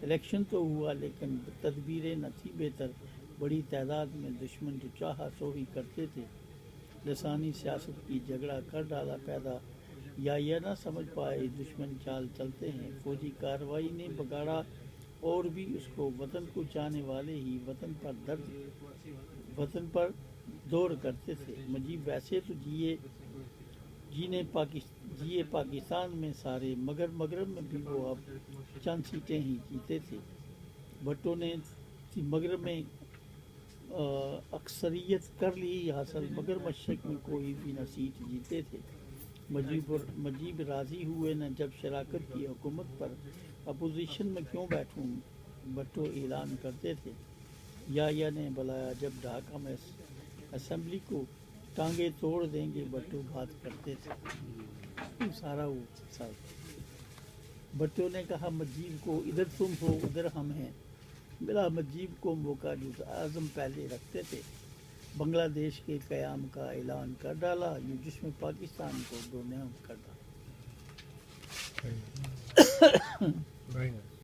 Election تو ہوا لیکن تدبیریں نہ تھی بہتر، بڑی تعداد میں دشمن جو چاہا سو ہی کرتے تھے، لسانی سیاست کی جھگڑا کر ڈالا پیدا، یا یہ نہ سمجھ پائے دشمن چال چلتے ہیں، فوجی کارروائی نے بگاڑا اور بھی اس کو، وطن کو چاہنے والے ہی وطن پر دور کرتے تھے، مجیب ویسے تو جیے پاکستان میں سارے، مگر مغرب میں بھی وہ اب چند سیٹیں ہی جیتے تھے، بھٹو نے مغرب میں اکثریت کر لی حاصل، مگر مشرق میں کوئی بھی نہ سیٹ جیتے تھے، مجیب راضی ہوئے نہ جب شراکت کی حکومت پر، اپوزیشن میں کیوں بیٹھوں بھٹو اعلان کرتے تھے، یا نے بلایا جب ڈھاکہ میں اسمبلی کو، ٹانگیں توڑ دیں گے بھٹو بات کرتے تھے، سارا وہ بھٹو نے کہا مجیب کو ادھر تم ہو ادھر ہم ہیں، ملا مجیب کو موقع جو اعظم پہلے رکھتے تھے، بنگلہ دیش کے قیام کا اعلان کر ڈالا، یوں جس میں پاکستان کو دو نیم کر ڈالا۔